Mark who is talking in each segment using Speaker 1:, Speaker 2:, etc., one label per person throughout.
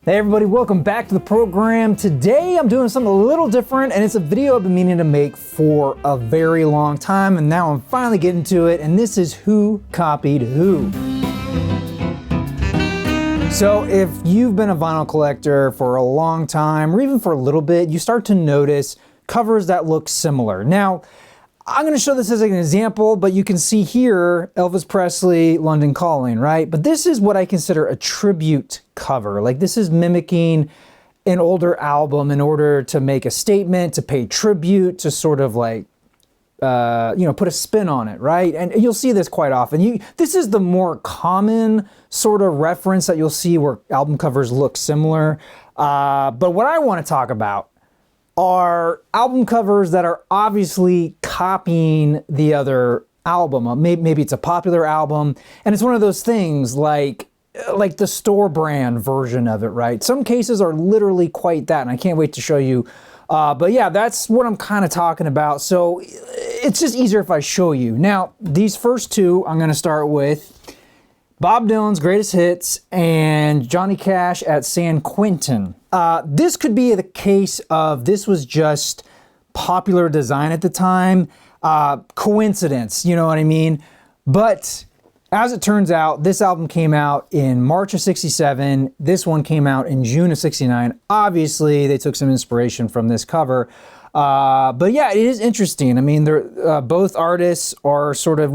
Speaker 1: Hey everybody, welcome back to the program. Today I'm doing something a little different, and it's a video I've been meaning to make for a very long time, and now I'm finally getting to it, and this is Who Copied Who. So if you've been a vinyl collector for a long time, or even for a little bit, you start to notice covers that look similar. Now, I'm going to show this as an example, but you can see here Elvis Presley, London Calling, right? But this is what I consider a tribute cover. Like, this is mimicking an older album in order to make a statement, to pay tribute, to sort of like, put a spin on it, right? And you'll see this quite often. This is the more common sort of reference that you'll see where album covers look similar. But what I want to talk about are album covers that are obviously copying the other album. Maybe it's a popular album, and it's one of those things like the store brand version of it, right? Some cases are literally quite that, and I can't wait to show you. But yeah, that's what I'm kind of talking about. So it's just easier if I show you. Now, these first two, I'm going to start with Bob Dylan's Greatest Hits and Johnny Cash at San Quentin. This could be the case of this was just popular design at the time, coincidence, you know what I mean? But as it turns out, this album came out in March of '67. This one came out in June of '69. Obviously, they took some inspiration from this cover. But yeah, it is interesting. I mean, they're both artists are sort of,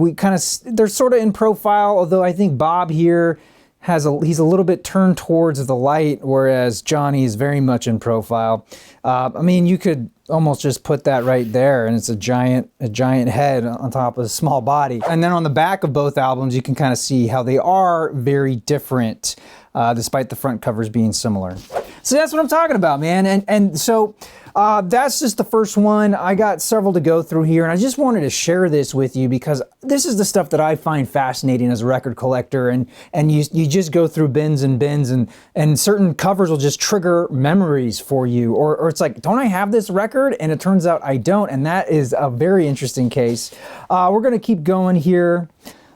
Speaker 1: they're sort of in profile, although I think Bob here he's a little bit turned towards the light, whereas Johnny is very much in profile. I mean, you could almost just put that right there, and it's a giant head on top of a small body. And then on the back of both albums, you can kind of see how they are very different, despite the front covers being similar. So that's what I'm talking about, man. And so that's just the first one. I got several to go through here, and I just wanted to share this with you because this is the stuff that I find fascinating as a record collector. And you just go through bins and bins, and certain covers will just trigger memories for you. Or it's like, don't I have this record? And it turns out I don't. And that is a very interesting case. We're going to keep going here.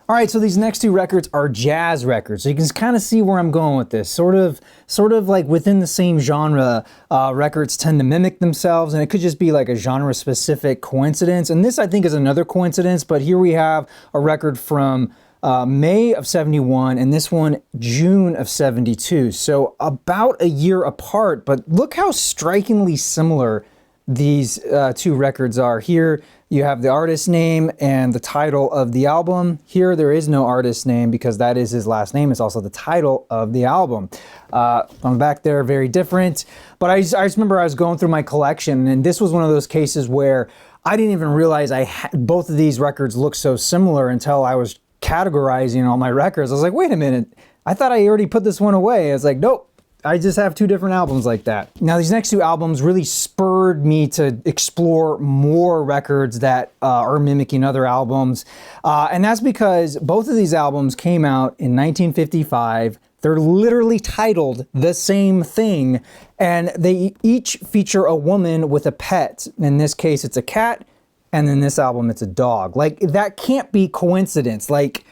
Speaker 1: All right, so these next two records are jazz records. So you can kind of see where I'm going with this. Sort of like within the same genre, records tend to mimic themselves, and it could just be like a genre-specific coincidence. And this, I think, is another coincidence, but here we have a record from May of '71, and this one, June of '72. So about a year apart, but look how strikingly similar these two records are. Here you have the artist name and the title of the album. Here there is no artist name because that is his last name. It's also the title of the album. On the back there, very different. But I just remember I was going through my collection, and this was one of those cases where I didn't even realize both of these records look so similar until I was categorizing all my records. I was like, wait a minute, I thought I already put this one away. I was like, nope. I just have two different albums like that. Now, these next two albums really spurred me to explore more records that are mimicking other albums. And that's because both of these albums came out in 1955. They're literally titled the same thing, and they each feature a woman with a pet. In this case, it's a cat, and in this album, it's a dog. Like, that can't be coincidence. Like,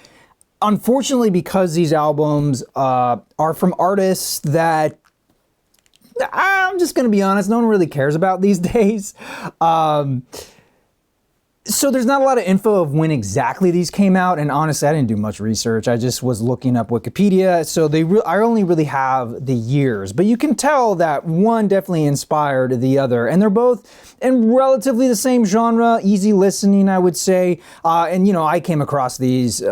Speaker 1: unfortunately, because these albums are from artists that, I'm just going to be honest, no one really cares about these days. So there's not a lot of info of when exactly these came out, and honestly, I didn't do much research. I just was looking up Wikipedia, so I only really have the years. But you can tell that one definitely inspired the other, and they're both in relatively the same genre, easy listening, I would say. And I came across these. This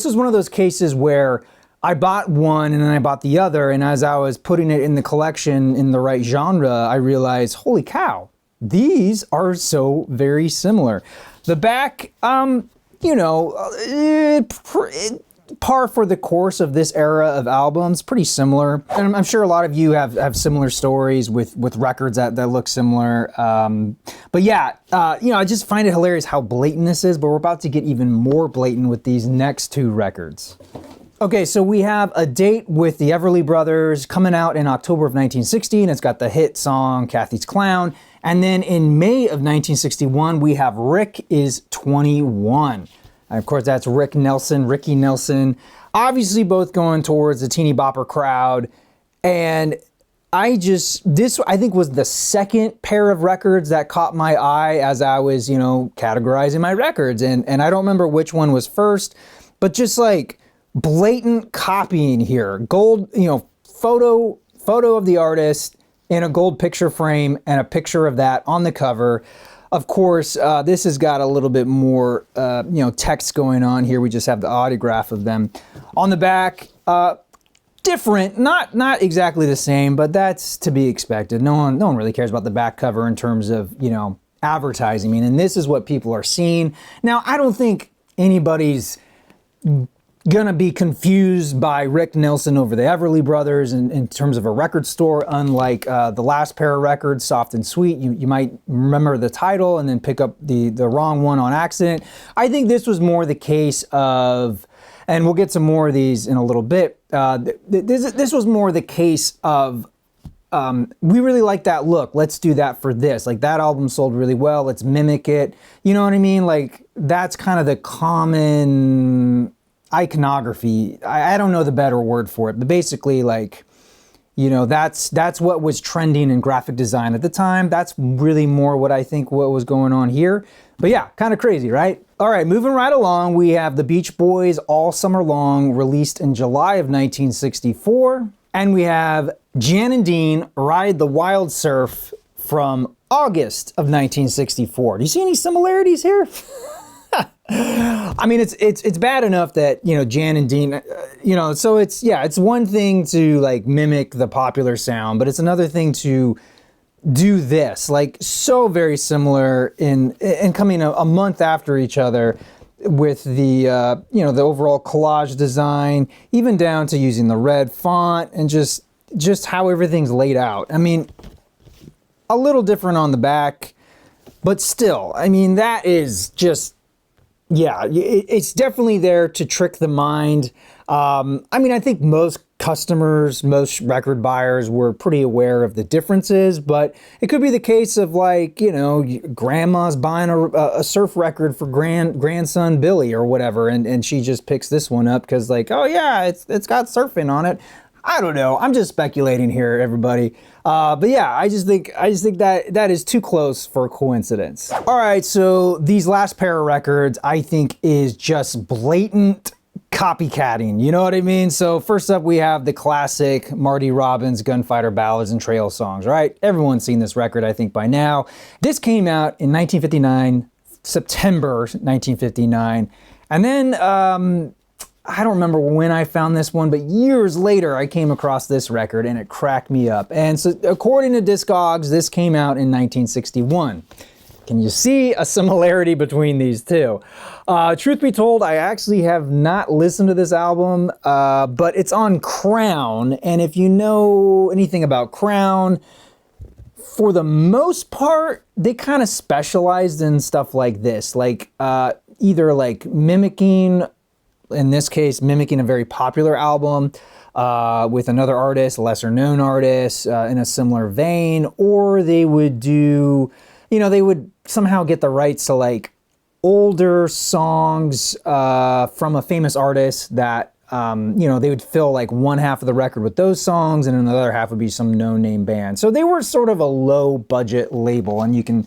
Speaker 1: is one of those cases where I bought one and then I bought the other, and as I was putting it in the collection in the right genre, I realized, holy cow, these are so very similar. The back, par for the course of this era of albums, pretty similar. And I'm sure a lot of you have similar stories with records that look similar. But yeah, I just find it hilarious how blatant this is, but we're about to get even more blatant with these next two records. Okay, so we have A Date with the Everly Brothers coming out in October of 1960, and it's got the hit song Kathy's Clown. And then in May of 1961, we have Rick is 21. And of course, that's Ricky Nelson, obviously both going towards the teeny bopper crowd. And this I think was the second pair of records that caught my eye as I was, categorizing my records. And I don't remember which one was first, but just like blatant copying here. Gold, photo of the artist in a gold picture frame and a picture of that on the cover. Of course, this has got a little bit more, text going on here. We just have the autograph of them. On the back, different, not exactly the same, but that's to be expected. No one really cares about the back cover in terms of, advertising. And this is what people are seeing. Now, I don't think anybody's gonna be confused by Rick Nelson over the Everly Brothers in terms of a record store, unlike the last pair of records, Soft and Sweet. You might remember the title and then pick up the wrong one on accident. I think this was more the case of, and we'll get some more of these in a little bit, this was more the case of, we really like that look, let's do that for this. Like, that album sold really well, let's mimic it. You know what I mean? Like, that's kind of the common iconography. I don't know the better word for it, but basically, like, that's what was trending in graphic design at the time. That's really more what I think what was going on here. But yeah, kind of crazy, right? All right, moving right along, we have the Beach Boys, All Summer Long, released in July of 1964. And we have Jan and Dean, Ride the Wild Surf, from August of 1964. Do you see any similarities here? I mean, it's bad enough that, Jan and Dean, so it's one thing to like mimic the popular sound, but it's another thing to do this, like, so very similar in coming a month after each other with the, the overall collage design, even down to using the red font and just how everything's laid out. I mean, a little different on the back, but still, I mean, that is just, yeah, it's definitely there to trick the mind. I think most customers, most record buyers were pretty aware of the differences, but it could be the case of, like, grandma's buying a surf record for grandson Billy or whatever, and she just picks this one up because, like, oh yeah, it's got surfing on it. I don't know. I'm just speculating here, everybody. But yeah, I just think that is too close for a coincidence. All right, so these last pair of records, I think, is just blatant copycatting. You know what I mean? So first up, we have the classic Marty Robbins Gunfighter Ballads and Trail Songs, right? Everyone's seen this record, I think, by now. This came out in 1959, September 1959. And then, I don't remember when I found this one, but years later I came across this record and it cracked me up. And so according to Discogs, this came out in 1961. Can you see a similarity between these two? Truth be told, I actually have not listened to this album, but it's on Crown. And if you know anything about Crown, for the most part, they kind of specialized in stuff like this, like either like mimicking, in this case, mimicking a very popular album with another artist, a lesser known artist in a similar vein, or they would do, they would somehow get the rights to like older songs from a famous artist that, they would fill like one half of the record with those songs and another half would be some no-name band. So they were sort of a low budget label, and you can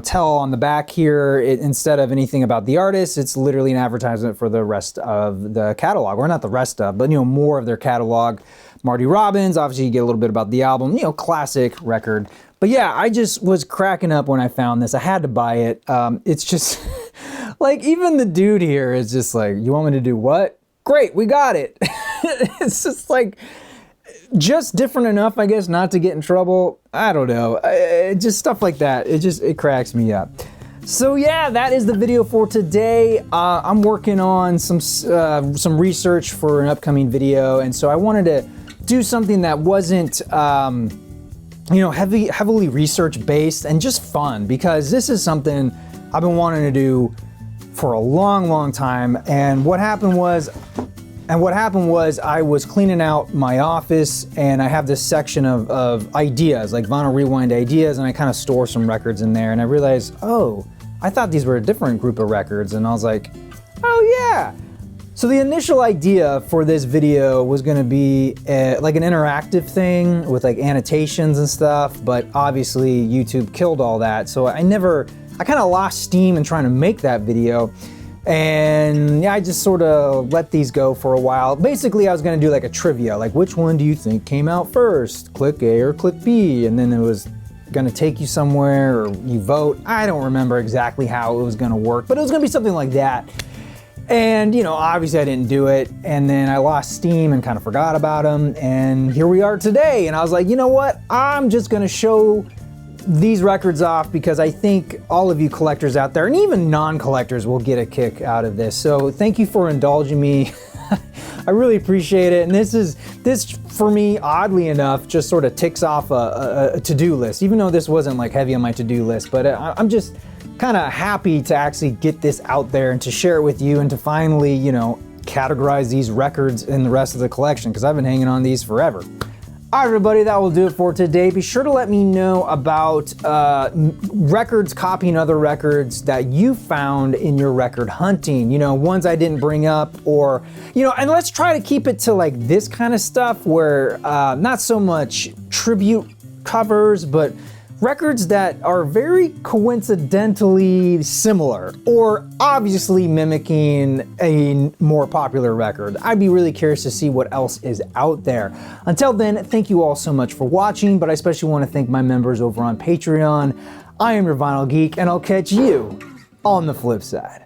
Speaker 1: tell on the back here, instead of anything about the artist, it's literally an advertisement for the rest of the catalog, or not the rest of, but more of their catalog. Marty Robbins, obviously you get a little bit about the album, classic record. But yeah, I just was cracking up when I found this. I had to buy it. It's just, like, even the dude here is just like, you want me to do what? Great, we got it. It's just like, just different enough, I guess, not to get in trouble. I don't know. Just stuff like that. It cracks me up. So yeah, that is the video for today. I'm working on some research for an upcoming video, and so I wanted to do something that wasn't, heavily research based and just fun, because this is something I've been wanting to do for a long, long time. And what happened was I was cleaning out my office, and I have this section of ideas, like vinyl rewind ideas, and I kind of store some records in there, and I realized, oh, I thought these were a different group of records, and I was like, Oh yeah! So the initial idea for this video was gonna be like an interactive thing with like annotations and stuff, but obviously YouTube killed all that, so I kind of lost steam in trying to make that video. And yeah, I just sort of let these go for a while. Basically, I was gonna do like a trivia, like which one do you think came out first? Click A or click B? And then it was gonna take you somewhere or you vote. I don't remember exactly how it was gonna work, but it was gonna be something like that. And you know, obviously I didn't do it, and then I lost steam and kind of forgot about them, and here we are today. And I was like, you know what? I'm just gonna show these records off because I think all of you collectors out there, and even non-collectors, will get a kick out of this. So thank you for indulging me. I really appreciate it. And this for me, oddly enough, just sort of ticks off a to-do list, even though this wasn't like heavy on my to-do list, but I'm just kind of happy to actually get this out there and to share it with you and to finally, you know, categorize these records in the rest of the collection, because I've been hanging on these forever. All right, everybody, that will do it for today. Be sure to let me know about records, copying other records that you found in your record hunting. You know, ones I didn't bring up, or, you know, and let's try to keep it to like this kind of stuff where not so much tribute covers, but records that are very coincidentally similar or obviously mimicking a more popular record. I'd be really curious to see what else is out there. Until then, thank you all so much for watching, but I especially want to thank my members over on Patreon. I am your Vinyl Geek, and I'll catch you on the flip side.